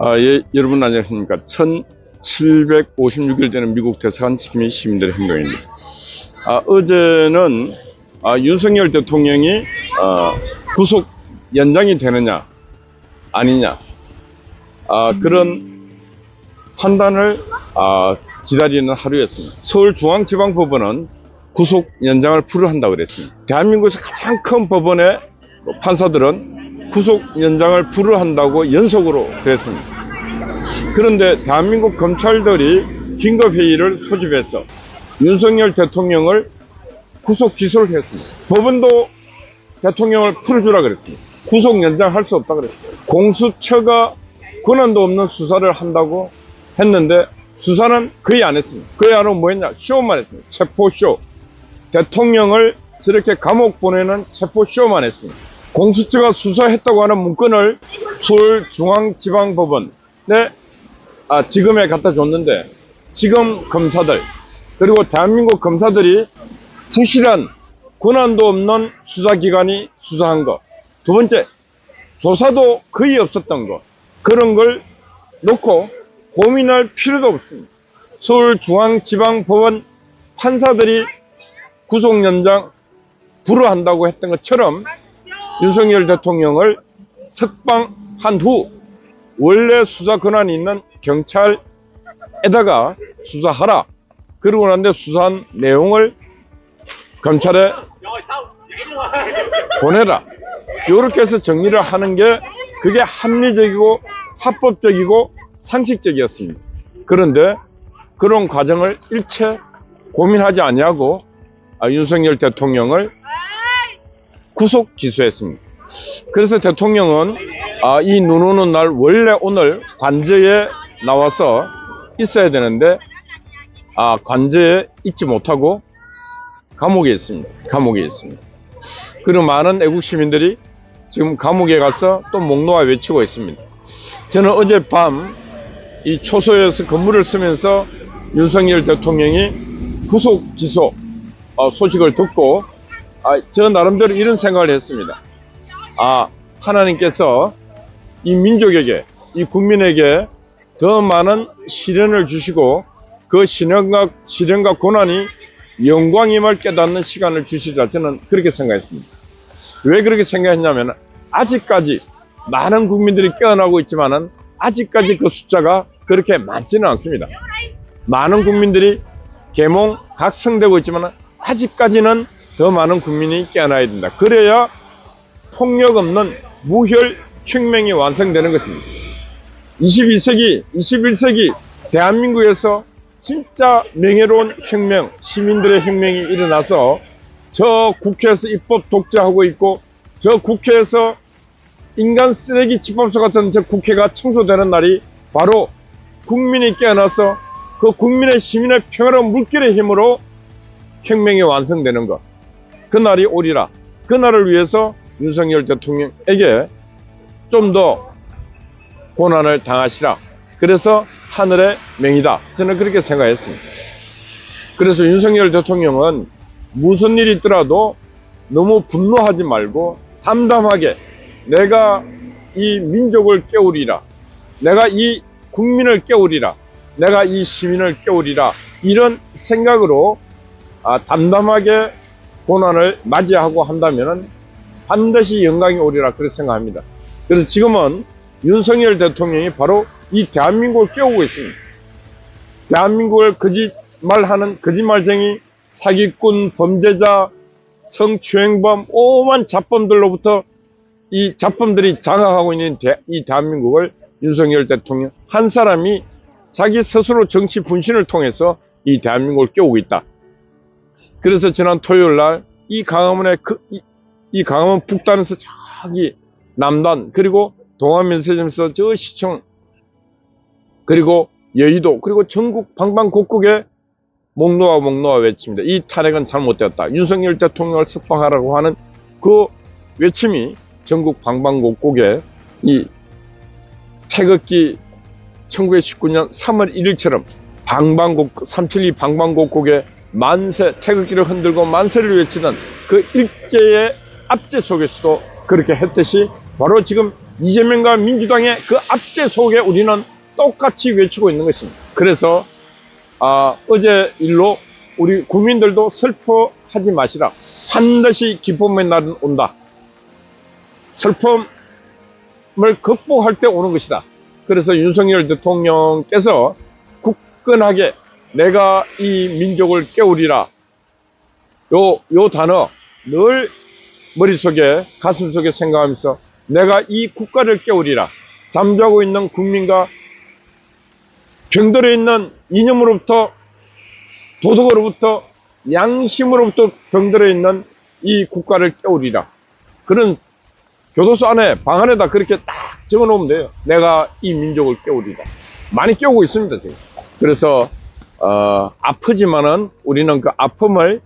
예, 여러분 안녕하십니까. 1756일 되는 미국 대사관 지킴이 시민들의 행동입니다. 어제는 윤석열 대통령이 구속 연장이 되느냐 아니냐 그런 판단을 기다리는 하루였습니다. 서울중앙지방법원은 구속 연장을 불허한다고 그랬습니다. 대한민국에서 가장 큰 법원의 판사들은 구속 연장을 불허한다고 연속으로 그랬습니다. 그런데 대한민국 검찰들이 긴급회의를 소집해서 윤석열 대통령을 구속 기소를 했습니다. 법원도 대통령을 풀어주라 그랬습니다. 구속 연장할 수 없다 그랬습니다. 공수처가 권한도 없는 수사를 한다고 했는데 수사는 거의 안 했습니다. 거의 안 하고 뭐 했냐? 쇼만 했습니다. 체포쇼. 대통령을 저렇게 감옥 보내는 체포쇼만 했습니다. 공수처가 수사했다고 하는 문건을 서울중앙지방법원에 지검에 갖다 줬는데 지금 검사들 그리고 대한민국 검사들이 부실한 권한도 없는 수사기관이 수사한 것, 두 번째 조사도 거의 없었던 것, 그런 걸 놓고 고민할 필요도 없습니다. 서울중앙지방법원 판사들이 구속연장 불허한다고 했던 것처럼 윤석열 대통령을 석방한 후 원래 수사 권한이 있는 경찰에다가 수사하라. 그러고 난데 수사한 내용을 검찰에 보내라. 이렇게 해서 정리를 하는 게 그게 합리적이고 합법적이고 상식적이었습니다. 그런데 그런 과정을 일체 고민하지 아니하고 윤석열 대통령을 구속 기소했습니다. 그래서 대통령은 이 눈 오는 날 원래 오늘 관저에 나와서 있어야 되는데 관저에 있지 못하고 감옥에 있습니다. 그리고 많은 애국 시민들이 지금 감옥에 가서 또 목 놓아 외치고 있습니다. 저는 어젯밤 이 초소에서 근무를 쓰면서 윤석열 대통령이 구속 기소 소식을 듣고 저 나름대로 이런 생각을 했습니다. 하나님께서 이 민족에게, 이 국민에게 더 많은 시련을 주시고 그 시련과 고난이 영광임을 깨닫는 시간을 주시다. 저는 그렇게 생각했습니다. 왜 그렇게 생각했냐면 아직까지 많은 국민들이 깨어나고 있지만은 아직까지 그 숫자가 그렇게 많지는 않습니다. 많은 국민들이 계몽 각성되고 있지만 아직까지는 더 많은 국민이 깨어나야 된다. 그래야 폭력 없는 무혈 혁명이 완성되는 것입니다. 21세기, 21세기 대한민국에서 진짜 명예로운 혁명, 시민들의 혁명이 일어나서 저 국회에서 입법 독재하고 있고 저 국회에서 인간 쓰레기 집합소 같은 저 국회가 청소되는 날이 바로 국민이 깨어나서 그 국민의 시민의 평화로운 물결의 힘으로 혁명이 완성되는 것, 그 날이 오리라. 그 날을 위해서 윤석열 대통령에게 좀 더 고난을 당하시라. 그래서 하늘의 명이다. 저는 그렇게 생각했습니다. 그래서 윤석열 대통령은 무슨 일이 있더라도 너무 분노하지 말고 담담하게 내가 이 민족을 깨우리라. 내가 이 국민을 깨우리라. 내가 이 시민을 깨우리라. 이런 생각으로 담담하게 고난을 맞이하고 한다면 반드시 영광이 오리라 그렇게 생각합니다. 그래서 지금은 윤석열 대통령이 바로 이 대한민국을 깨우고 있습니다. 대한민국을 거짓말하는 거짓말쟁이, 사기꾼, 범죄자, 성추행범, 오만 잡범들로부터 이 잡범들이 장악하고 있는 이 대한민국을 윤석열 대통령 한 사람이 자기 스스로 정치 분신을 통해서 이 대한민국을 깨우고 있다. 그래서 지난 토요일 날 이 강화문 북단에서 저기 남단 그리고 동안면세점에서 저 시청 그리고 여의도 그리고 전국 방방곡곡에 목 놓아 외칩니다. 이 탄핵은 잘못되었다. 윤석열 대통령을 석방하라고 하는 그 외침이 전국 방방곡곡에 이 태극기 1919년 3월 1일처럼 372 방방곡곡에 만세 태극기를 흔들고 만세를 외치던 그 일제의 압제 속에서도 그렇게 했듯이 바로 지금 이재명과 민주당의 그 압제 속에 우리는 똑같이 외치고 있는 것입니다. 그래서 어제 일로 우리 국민들도 슬퍼하지 마시라. 반드시 기쁨의 날은 온다. 슬픔을 극복할 때 오는 것이다. 그래서 윤석열 대통령께서 굳건하게 내가 이 민족을 깨우리라. 요 단어 늘 머릿속에 가슴속에 생각하면서 내가 이 국가를 깨우리라. 잠자고 있는 국민과 병들어 있는 이념으로부터 도덕으로부터 양심으로부터 병들어 있는 이 국가를 깨우리라. 그런 교도소 안에 방 안에다 그렇게 딱 적어 놓으면 돼요. 내가 이 민족을 깨우리라. 많이 깨우고 있습니다 지금. 그래서 아프지만은 우리는 그 아픔을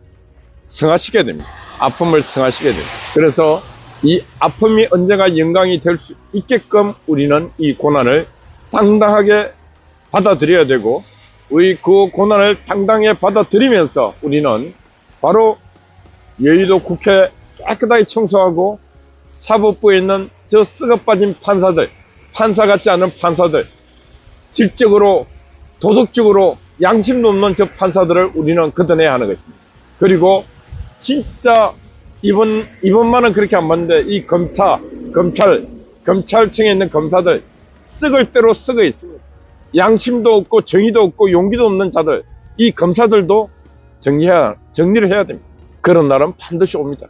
승화시켜야 됩니다. 아픔을 승화시켜야 됩니다. 그래서 이 아픔이 언젠가 영광이 될 수 있게끔 우리는 이 고난을 당당하게 받아들여야 되고, 우리 그 고난을 당당하게 받아들이면서 우리는 바로 여의도 국회 깨끗하게 청소하고 사법부에 있는 저 썩어빠진 판사들, 판사 같지 않은 판사들, 질적으로 도덕적으로 양심도 없는 저 판사들을 우리는 걷어내야 하는 것입니다. 그리고 진짜 이번만은 그렇게 안 봤는데 이 검찰청에 있는 검사들 썩을 대로 썩어 있습니다. 양심도 없고 정의도 없고 용기도 없는 자들, 이 검사들도 정리를 해야 됩니다. 그런 날은 반드시 옵니다.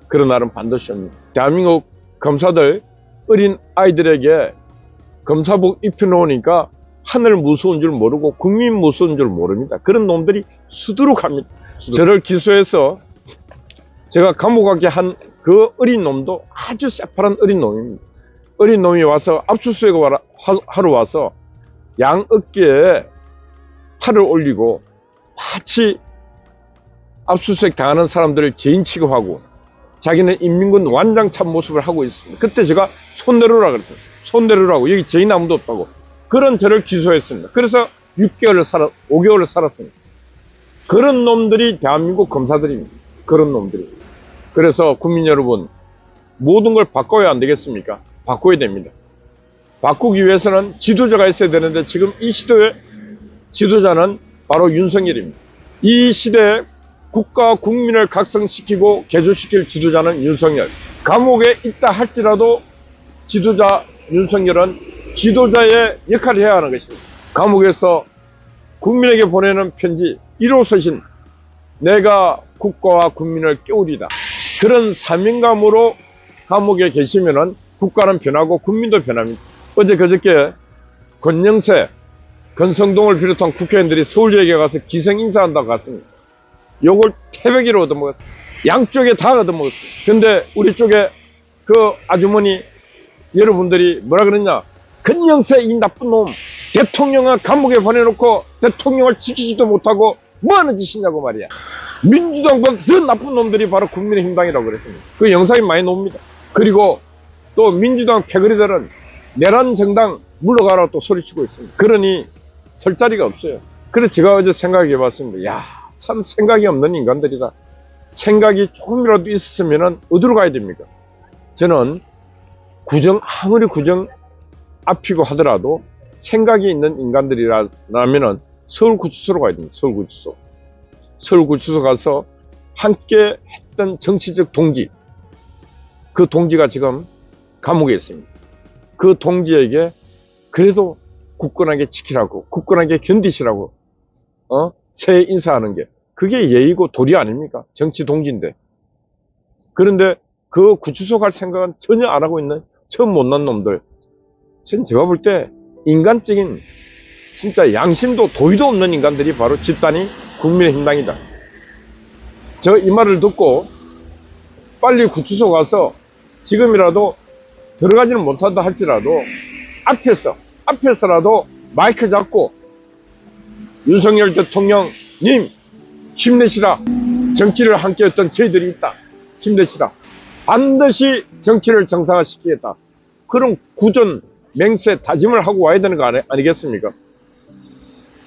그런 날은 반드시 옵니다. 대한민국 검사들 어린 아이들에게 검사복 입혀놓으니까 하늘 무서운 줄 모르고 국민 무서운 줄 모릅니다. 그런 놈들이 수두룩합니다. 저를 기소해서 제가 감옥 가게 한 그 어린 놈도 아주 새파란 어린 놈입니다. 어린 놈이 와서 압수수색을 하러 와서 양 어깨에 팔을 올리고 마치 압수수색 당하는 사람들을 죄인 취급하고 자기는 인민군 완장찬 모습을 하고 있습니다. 그때 제가 손 내려라 그랬어요. 손 내려라고. 여기 죄인 아무도 없다고. 그런 저를 기소했습니다. 그래서 5개월을 살았습니다. 그런 놈들이 대한민국 검사들입니다. 그런 놈들이. 그래서 국민 여러분, 모든 걸 바꿔야 안 되겠습니까? 바꿔야 됩니다. 바꾸기 위해서는 지도자가 있어야 되는데 지금 이 시대의 지도자는 바로 윤석열입니다. 이 시대에 국가와 국민을 각성시키고 개조시킬 지도자는 윤석열. 감옥에 있다 할지라도 지도자 윤석열은 지도자의 역할을 해야 하는 것입니다. 감옥에서 국민에게 보내는 편지 1호 서신, 내가 국가와 국민을 깨우리다. 그런 사명감으로 감옥에 계시면은 국가는 변하고 국민도 변합니다. 어제 그저께 권영세, 권성동을 비롯한 국회의원들이 서울역에 가서 기성 인사한다고 갔습니다. 요걸 태백이로 얻어먹었어요. 양쪽에 다 얻어먹었어요. 근데 우리 쪽에 그 아주머니 여러분들이 뭐라 그랬냐? 권영세 이 나쁜 놈, 대통령을 감옥에 보내놓고 대통령을 지키지도 못하고 뭐 하는 짓이냐고 말이야. 민주당보다 더 나쁜 놈들이 바로 국민의힘당이라고 그랬습니다. 그 영상이 많이 나옵니다. 그리고 또 민주당 패거리들은 내란 정당 물러가라고 또 소리치고 있습니다. 그러니 설 자리가 없어요. 그래서 제가 어제 생각해 봤습니다. 야, 참 생각이 없는 인간들이다. 생각이 조금이라도 있었으면 어디로 가야 됩니까? 저는 아무리 구정 앞이고 하더라도 생각이 있는 인간들이라면 서울구치소로 가야 됩니다. 서울구치소. 서울구치소 가서 함께 했던 정치적 동지, 그 동지가 지금 감옥에 있습니다. 그 동지에게 그래도 굳건하게 지키라고, 굳건하게 견디시라고 새해 인사하는 게 그게 예의고 도리 아닙니까? 정치 동지인데. 그런데 그 구치소 갈 생각은 전혀 안 하고 있는 처음 못난 놈들, 제가 볼 때 인간적인 진짜 양심도 도의도 없는 인간들이 바로 집단이 국민의힘당이다. 저 이 말을 듣고 빨리 구치소 가서 지금이라도 들어가지는 못한다 할지라도 앞에서라도 마이크 잡고 윤석열 대통령님 힘내시라. 정치를 함께 했던 저희들이 있다. 힘내시라. 반드시 정치를 정상화시키겠다. 그런 구전 맹세 다짐을 하고 와야 되는 거 아니겠습니까?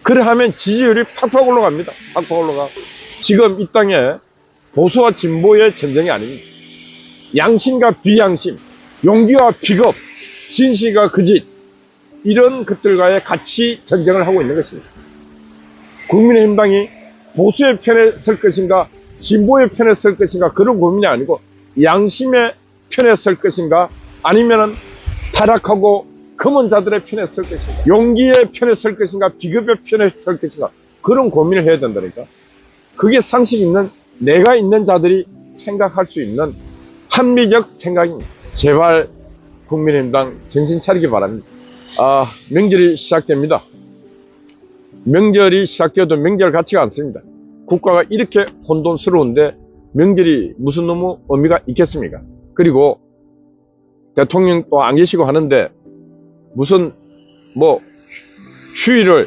그래 하면 지지율이 팍팍 올라갑니다. 팍팍 올라가. 지금 이 땅에 보수와 진보의 전쟁이 아닙니다. 양심과 비양심, 용기와 비겁, 진실과 거짓, 이런 것들과의 같이 전쟁을 하고 있는 것입니다. 국민의힘당이 보수의 편에 설 것인가, 진보의 편에 설 것인가, 그런 고민이 아니고 양심의 편에 설 것인가, 아니면은 타락하고 검은 자들의 편에 설 것인가, 용기의 편에 설 것인가, 비겁의 편에 설 것인가, 그런 고민을 해야 된다니까. 그게 상식 있는, 내가 있는 자들이 생각할 수 있는 합리적 생각입니다. 제발 국민의힘당 정신 차리기 바랍니다. 명절이 시작됩니다. 명절이 시작되어도 명절 같지가 않습니다. 국가가 이렇게 혼돈스러운데 명절이 무슨 너무 의미가 있겠습니까? 그리고 대통령도 안 계시고 하는데 무슨 뭐 휴일을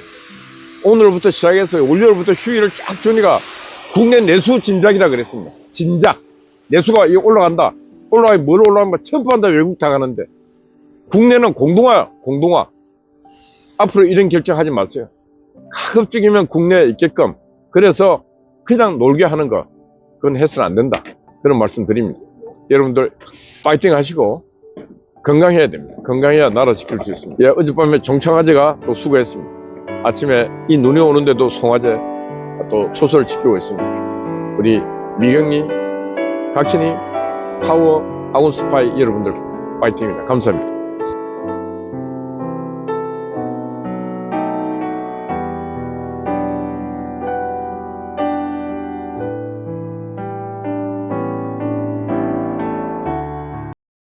오늘부터 시작해서 월요일부터 휴일을 쫙 주니까 국내 내수 진작이라 그랬습니다. 진작 내수가 올라간다. 올라가기 뭘 올라가면 첨부한다. 외국 다 가는데 국내는 공동화야. 공동화. 앞으로 이런 결정하지 마세요. 가급적이면 국내에 있게끔. 그래서 그냥 놀게 하는 거, 그건 해서는 안 된다. 그런 말씀 드립니다. 여러분들 파이팅 하시고 건강해야 됩니다. 건강해야 나라 지킬 수 있습니다. 예, 어젯밤에 종청화재가 또 수고했습니다. 아침에 이 눈이 오는데도 송화재 또 초소를 지키고 있습니다. 우리 미경님, 각신이, 파워, 아군 스파이 여러분들 파이팅입니다. 감사합니다.